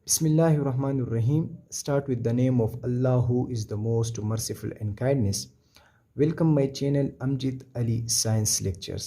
Bismillahirrahmanirrahim. Start with the name of Allah who is the most merciful and kindness. Welcome my channel Amjid Ali Science Lectures.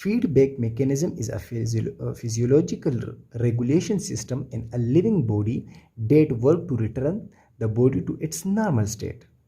Feed back mechanism is a physiological regulation system in a living body that work to return the body to its normal state۔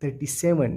37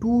2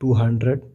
200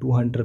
200